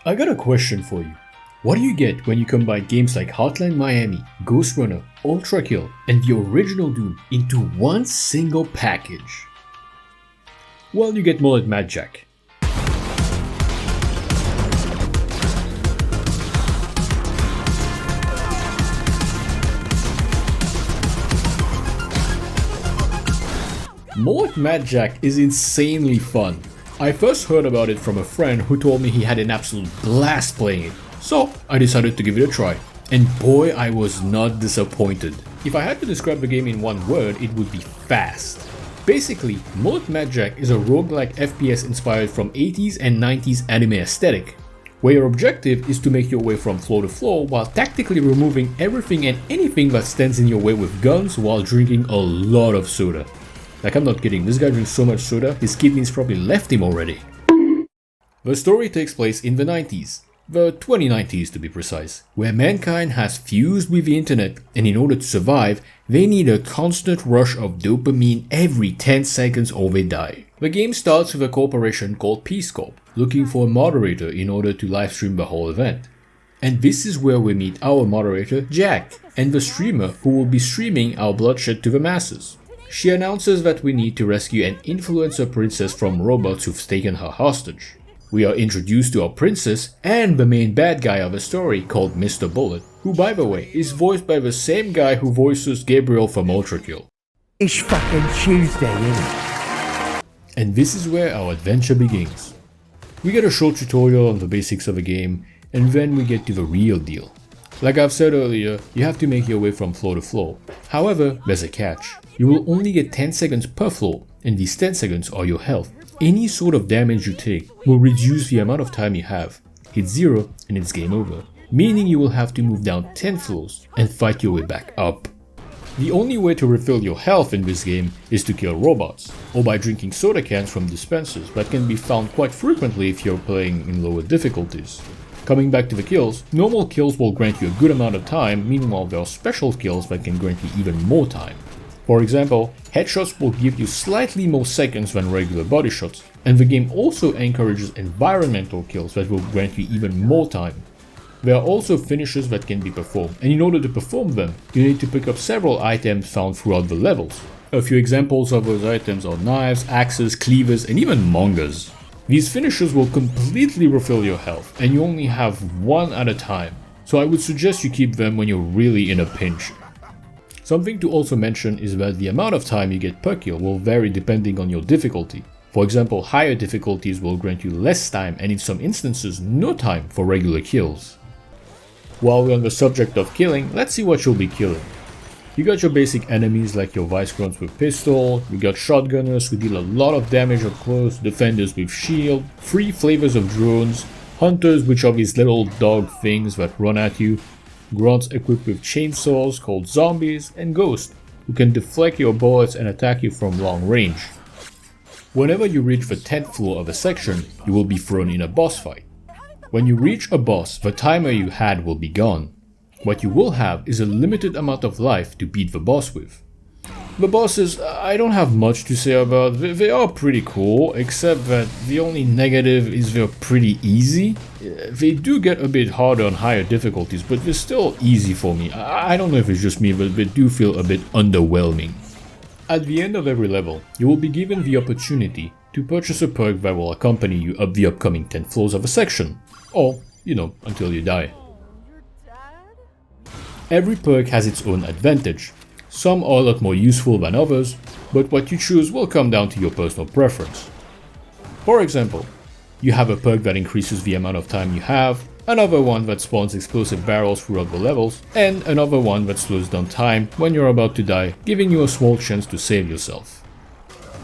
I got a question for you. What do you get when you combine games like Hotline Miami, Ghost Runner, Ultra Kill, and the original Doom into one single package? Well, you get Mullet Mad Jack. Mullet Mad Jack is insanely fun. I first heard about it from a friend who told me he had an absolute blast playing it, so I decided to give it a try. And boy, I was not disappointed. If I had to describe the game in one word, it would be fast. Basically, Mullet Mad Jack is a roguelike FPS inspired from 80s and 90s anime aesthetic, where your objective is to make your way from floor to floor while tactically removing everything and anything that stands in your way with guns while drinking a lot of soda. Like, I'm not kidding, this guy drinks so much soda, his kidneys probably left him already. The story takes place in the 90s, the 2090s to be precise, where mankind has fused with the internet, and in order to survive, they need a constant rush of dopamine every 10 seconds or they die. The game starts with a corporation called Peace Corp, looking for a moderator in order to livestream the whole event. And this is where we meet our moderator, Jack, and the streamer who will be streaming our bloodshed to the masses. She announces that we need to rescue an influencer princess from robots who've taken her hostage. We are introduced to our princess and the main bad guy of the story called Mr. Bullet, who by the way is voiced by the same guy who voices Gabriel from Ultra Kill. It's fucking Tuesday, innit? And this is where our adventure begins. We get a short tutorial on the basics of the game, and then we get to the real deal. Like I've said earlier, you have to make your way from floor to floor. However, there's a catch. You will only get 10 seconds per floor, and these 10 seconds are your health. Any sort of damage you take will reduce the amount of time you have. Hit 0 and it's game over, meaning you will have to move down 10 floors and fight your way back up. The only way to refill your health in this game is to kill robots, or by drinking soda cans from dispensers that can be found quite frequently if you're playing in lower difficulties. Coming back to the kills, normal kills will grant you a good amount of time, meanwhile there are special kills that can grant you even more time. For example, headshots will give you slightly more seconds than regular body shots, and the game also encourages environmental kills that will grant you even more time. There are also finishes that can be performed, and in order to perform them, you need to pick up several items found throughout the levels. A few examples of those items are knives, axes, cleavers, and even mangas. These finishes will completely refill your health, and you only have one at a time, so I would suggest you keep them when you're really in a pinch. Something to also mention is that the amount of time you get per kill will vary depending on your difficulty. For example, higher difficulties will grant you less time and in some instances no time for regular kills. While we're on the subject of killing, let's see what you'll be killing. You got your basic enemies like your vice grunts with pistol, you got shotgunners who deal a lot of damage up close, defenders with shield, 3 flavors of drones, hunters which are these little dog things that run at you, grunts equipped with chainsaws called zombies, and ghosts who can deflect your bullets and attack you from long range. Whenever you reach the 10th floor of a section, you will be thrown in a boss fight. When you reach a boss, the timer you had will be gone. What you will have is a limited amount of life to beat the boss with. The bosses, I don't have much to say about. They are pretty cool, except that the only negative is they're pretty easy. They do get a bit harder on higher difficulties, but they're still easy for me. I don't know if it's just me, but they do feel a bit underwhelming. At the end of every level, you will be given the opportunity to purchase a perk that will accompany you up the upcoming 10 floors of a section. Or, until you die. Every perk has its own advantage. Some are a lot more useful than others, but what you choose will come down to your personal preference. For example, you have a perk that increases the amount of time you have, another one that spawns explosive barrels throughout the levels, and another one that slows down time when you're about to die, giving you a small chance to save yourself.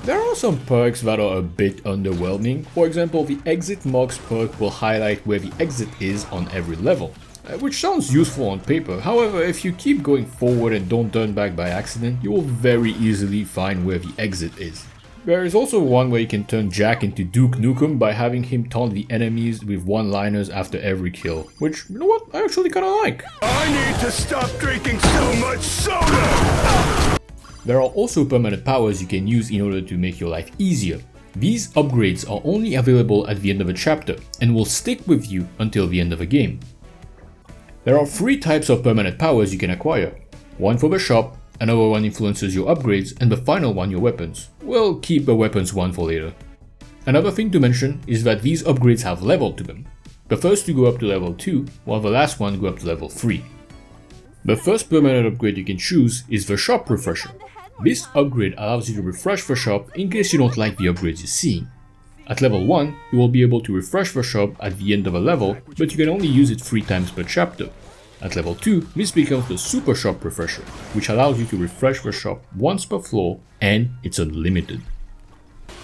There are some perks that are a bit underwhelming. For example, the exit marks perk will highlight where the exit is on every level, which sounds useful on paper. However, if you keep going forward and don't turn back by accident, you will very easily find where the exit is. There is also one where you can turn Jack into Duke Nukem by having him taunt the enemies with one-liners after every kill, which, you know what, I actually kinda like. I need to stop drinking so much soda! There are also permanent powers you can use in order to make your life easier. These upgrades are only available at the end of a chapter and will stick with you until the end of a game. There are 3 types of permanent powers you can acquire. One for the shop, another one influences your upgrades, and the final one your weapons. We'll keep the weapons one for later. Another thing to mention is that these upgrades have level to them. The first 2 go up to level 2, while the last one go up to level 3. The first permanent upgrade you can choose is the shop refresher. This upgrade allows you to refresh the shop in case you don't like the upgrades you're seeing. At level 1, you will be able to refresh the shop at the end of a level, but you can only use it 3 times per chapter. At level 2, this becomes the super shop refresher, which allows you to refresh the shop once per floor, and it's unlimited.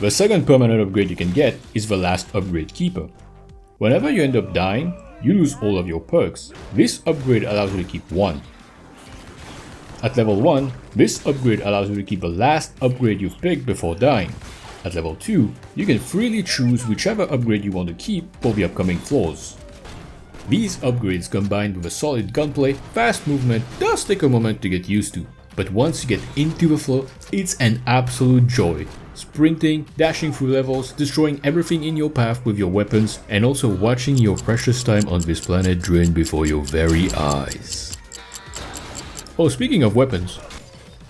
The second permanent upgrade you can get is the last upgrade keeper. Whenever you end up dying, you lose all of your perks. This upgrade allows you to keep 1. At level 1, this upgrade allows you to keep the last upgrade you've picked before dying. At level 2, you can freely choose whichever upgrade you want to keep for the upcoming floors. These upgrades combined with a solid gunplay, fast movement does take a moment to get used to, but once you get into the flow, it's an absolute joy. Sprinting, dashing through levels, destroying everything in your path with your weapons, and also watching your precious time on this planet drain before your very eyes. Oh, speaking of weapons,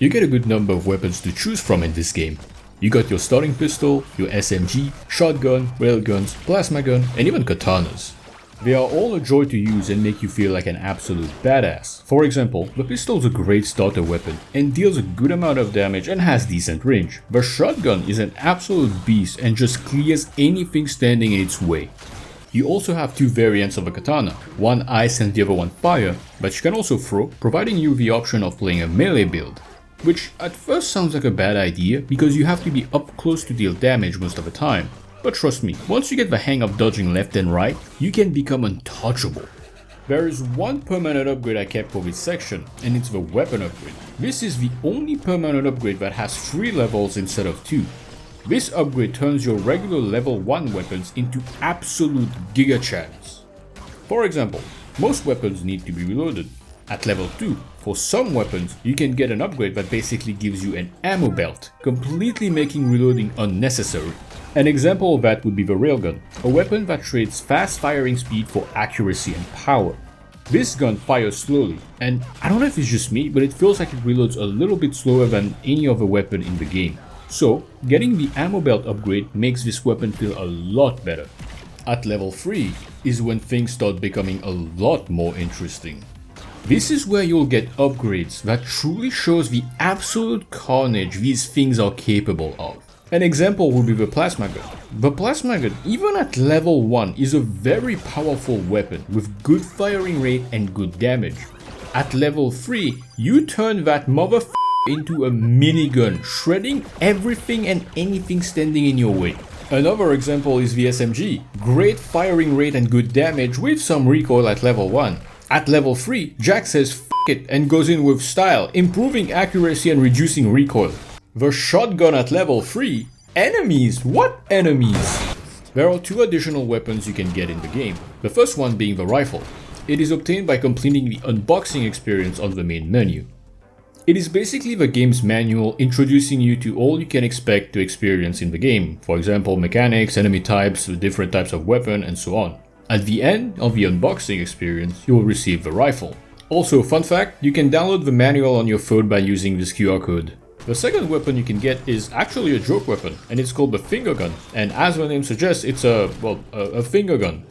you get a good number of weapons to choose from in this game. You got your starting pistol, your SMG, shotgun, railguns, plasma gun, and even katanas. They are all a joy to use and make you feel like an absolute badass. For example, the pistol is a great starter weapon and deals a good amount of damage and has decent range. The shotgun is an absolute beast and just clears anything standing in its way. You also have 2 variants of a katana, one ice and the other one fire, but you can also throw, providing you the option of playing a melee build. Which at first sounds like a bad idea because you have to be up close to deal damage most of the time. But trust me, once you get the hang of dodging left and right, you can become untouchable. There is one permanent upgrade I kept for this section, and it's the weapon upgrade. This is the only permanent upgrade that has 3 levels instead of 2. This upgrade turns your regular level 1 weapons into absolute giga-chads. For example, most weapons need to be reloaded. At level 2, for some weapons, you can get an upgrade that basically gives you an ammo belt, completely making reloading unnecessary. An example of that would be the railgun, a weapon that trades fast firing speed for accuracy and power. This gun fires slowly, and I don't know if it's just me, but it feels like it reloads a little bit slower than any other weapon in the game. So, getting the ammo belt upgrade makes this weapon feel a lot better. At level 3 is when things start becoming a lot more interesting. This is where you'll get upgrades that truly shows the absolute carnage these things are capable of. An example would be the plasma gun. The plasma gun, even at level 1, is a very powerful weapon with good firing rate and good damage. At level 3, you turn that motherfucker into a minigun, shredding everything and anything standing in your way. Another example is the SMG. Great firing rate and good damage with some recoil at level 1. At level 3, Jack says f it and goes in with style, improving accuracy and reducing recoil. The shotgun at level 3? Enemies? What enemies? There are 2 additional weapons you can get in the game. The first one being the rifle. It is obtained by completing the unboxing experience on the main menu. It is basically the game's manual introducing you to all you can expect to experience in the game, for example mechanics, enemy types, different types of weapon, and so on. At the end of the unboxing experience, you will receive the rifle. Also, fun fact, you can download the manual on your phone by using this QR code. The second weapon you can get is actually a joke weapon, and it's called the finger gun, and as the name suggests, it's a finger gun.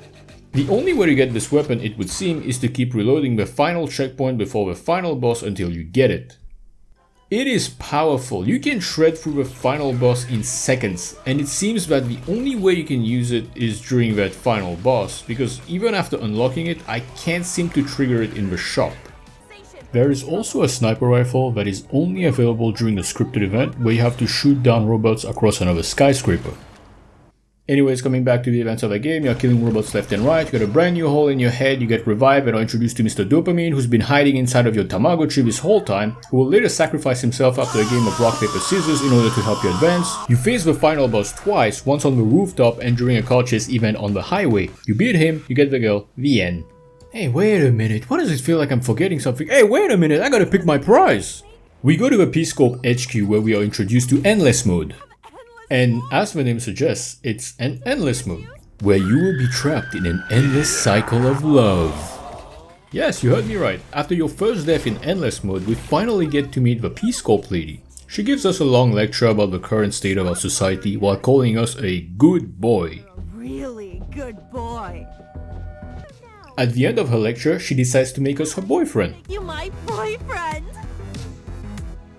The only way to get this weapon, it would seem, is to keep reloading the final checkpoint before the final boss until you get it. It is powerful, you can shred through the final boss in seconds, and it seems that the only way you can use it is during that final boss, because even after unlocking it, I can't seem to trigger it in the shop. There is also a sniper rifle that is only available during the scripted event where you have to shoot down robots across another skyscraper. Anyways, coming back to the events of the game, you're killing robots left and right, you got a brand new hole in your head, you get revived and are introduced to Mr. Dopamine, who's been hiding inside of your Tamagotchi this whole time, who will later sacrifice himself after a game of rock, paper, scissors in order to help you advance. You face the final boss twice, once on the rooftop and during a car chase event on the highway. You beat him, you get the girl, the end. Hey, wait a minute, why does it feel like I'm forgetting something? Hey, wait a minute, I gotta pick my prize! We go to the Peace Corp HQ where we are introduced to Endless Mode. And as the name suggests, it's an endless mode, where you will be trapped in an endless cycle of love. Yes, you heard me right. After your first death in endless mode, we finally get to meet the Peace Corps lady. She gives us a long lecture about the current state of our society while calling us a good boy. Really good boy. At the end of her lecture, she decides to make us her boyfriend. You my boyfriend.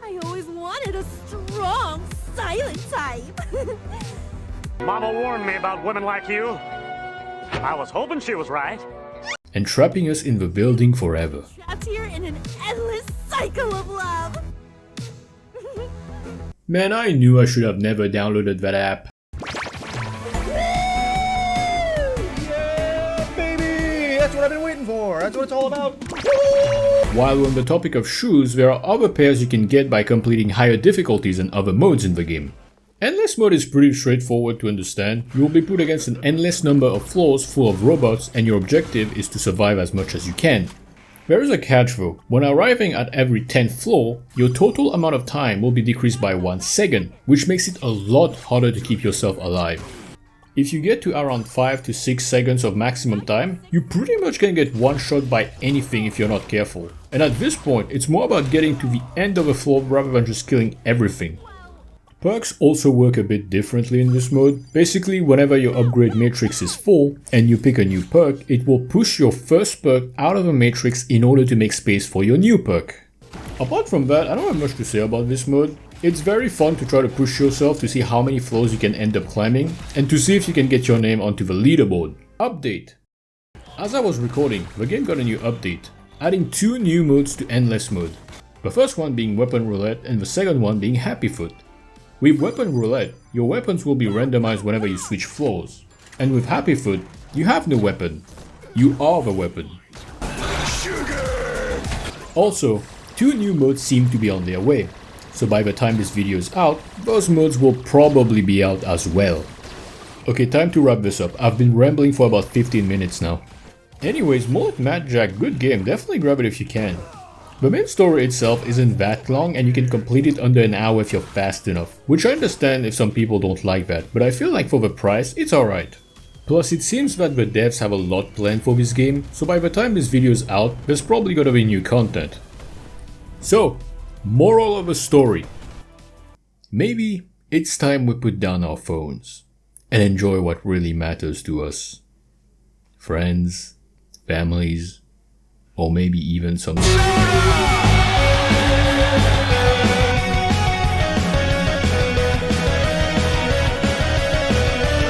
I always wanted a strong, silent type. Mama warned me about women like you. I was hoping she was right. And trapping us in the building forever. Trapped here in an endless cycle of love. Man, I knew I should have never downloaded that app. Yeah, baby! That's what I've been waiting for. That's what it's all about. While on the topic of shoes, there are other pairs you can get by completing higher difficulties and other modes in the game. Endless mode is pretty straightforward to understand. You will be put against an endless number of floors full of robots, and your objective is to survive as much as you can. There is a catch though. When arriving at every 10th floor, your total amount of time will be decreased by 1 second, which makes it a lot harder to keep yourself alive. If you get to around 5 to 6 seconds of maximum time, you pretty much can get one shot by anything if you're not careful. And at this point, it's more about getting to the end of a floor rather than just killing everything. Perks also work a bit differently in this mode. Basically, whenever your upgrade matrix is full and you pick a new perk, it will push your first perk out of a matrix in order to make space for your new perk. Apart from that, I don't have much to say about this mode. It's very fun to try to push yourself to see how many floors you can end up climbing and to see if you can get your name onto the leaderboard. Update. As I was recording, the game got a new update, adding 2 new modes to Endless mode. The first one being Weapon Roulette and the second one being Happy Foot. With Weapon Roulette, your weapons will be randomized whenever you switch floors. And with Happy Foot, you have no weapon. You are the weapon. Sugar! Also, 2 new modes seem to be on their way. So by the time this video is out, those modes will probably be out as well. Okay, time to wrap this up. I've been rambling for about 15 minutes now. Anyways, Mullet Mad Jack, good game, definitely grab it if you can. The main story itself isn't that long and you can complete it under an hour if you're fast enough, which I understand if some people don't like that, but I feel like for the price, it's alright. Plus it seems that the devs have a lot planned for this game, so by the time this video is out, there's probably gonna be new content. So, moral of the story. Maybe it's time we put down our phones and enjoy what really matters to us. Friends, families, or maybe even some